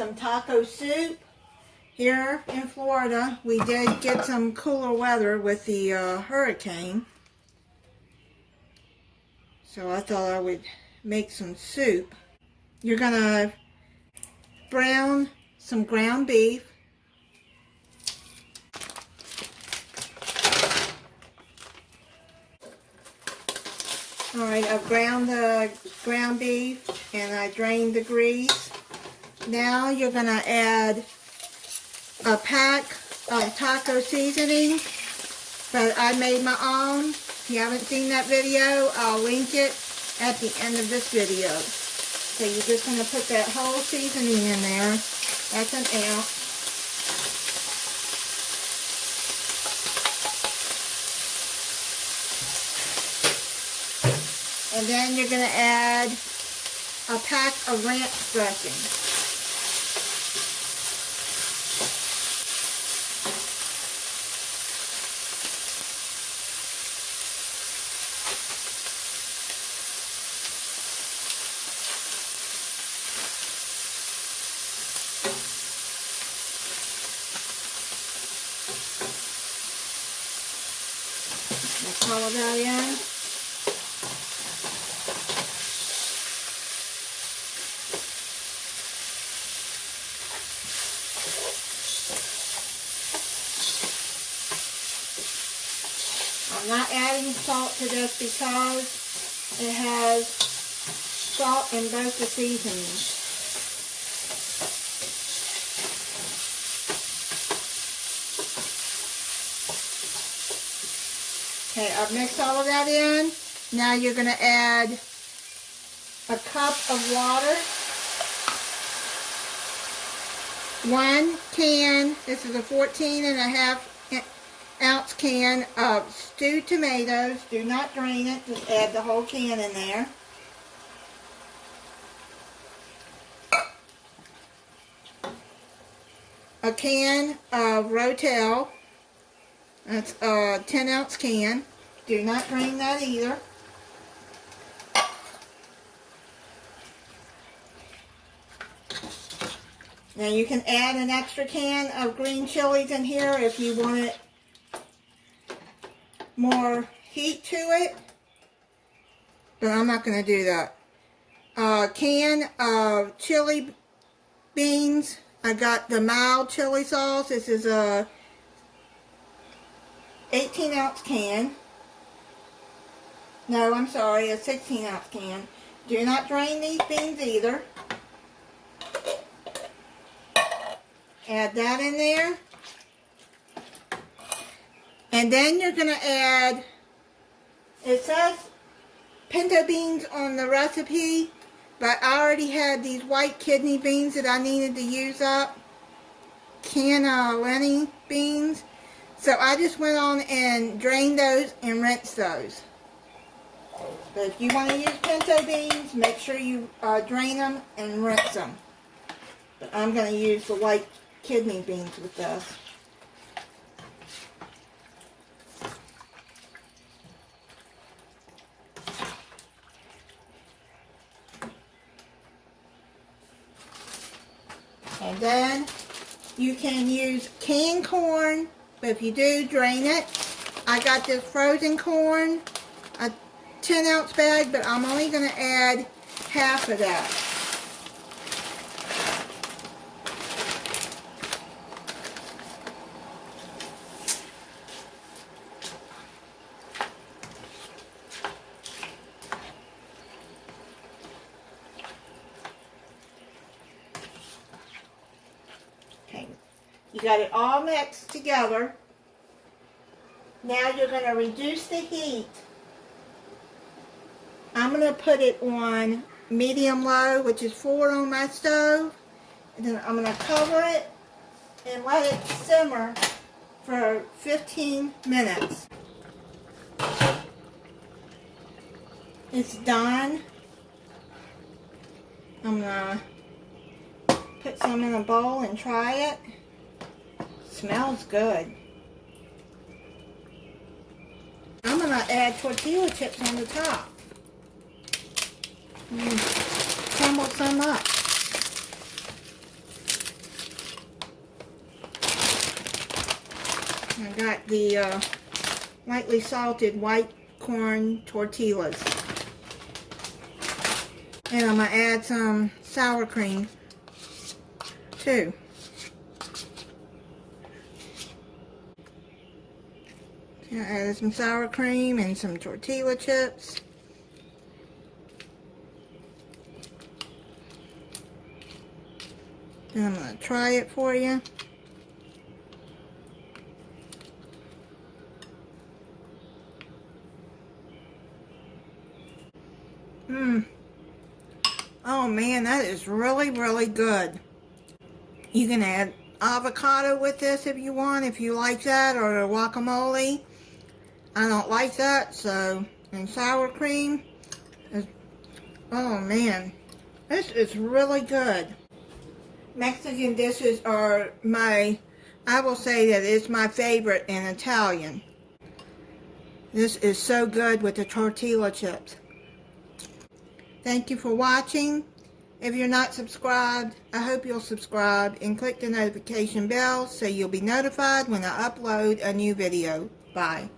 some taco soup. Here in Florida, we did get some cooler weather with the hurricane. So I thought I would make some soup. You're gonna brown some ground beef. Alright, I've browned the ground beef and I drained the grease. Now you're going to add a pack of taco seasoning, but I made my own. If you haven't seen that video, I'll link it at the end of this video. So you're just going to put that whole seasoning in there. That's an ounce. And then you're going to add a pack of ranch dressing. Let's follow that in. I'm not adding salt to this because it has salt in both the seasonings. Okay, I've mixed all of that in. Now you're going to add a cup of water. 1 can, this is a 14.5 ounce can of stewed tomatoes. Do not drain it, just add the whole can in there. A can of Rotel, that's a 10 ounce can. Do not drain that either. Now you can add an extra can of green chilies in here if you want it more heat to it, but I'm not going to do that. A can of chili beans. I got the mild chili sauce. This is a 18 ounce can. No, I'm sorry, a 16 ounce can. Do not drain these beans either. Add that in there. And then you're going to add, it says pinto beans on the recipe, but I already had these white kidney beans that I needed to use up. Cannellini beans. So I just went on and drained those and rinsed those. But if you want to use pinto beans, make sure you drain them and rinse them. But I'm going to use the white kidney beans with this. And then you can use canned corn, but if you do, drain it. I got this frozen corn, a 10 ounce bag, but I'm only going to add half of that. You got it all mixed together. Now you're going to reduce the heat. I'm going to put it on medium-low, which is 4 on my stove. And then I'm going to cover it and let it simmer for 15 minutes. It's done. I'm going to put some in a bowl and try it. Smells good. I'm going to add tortilla chips on the top. Crumble some up. the lightly salted white corn tortillas. And I'm going to add some sour cream too. I added some sour cream and some tortilla chips. And I'm going to try it for you. Oh man, that is really, really good. You can add avocado with this if you want, if you like that, or a guacamole. I don't like that, so, and sour cream. Oh man, this is really good. Mexican dishes are I will say that it's my favorite in Italian. This is so good with the tortilla chips. Thank you for watching. If you're not subscribed, I hope you'll subscribe and click the notification bell so you'll be notified when I upload a new video. Bye.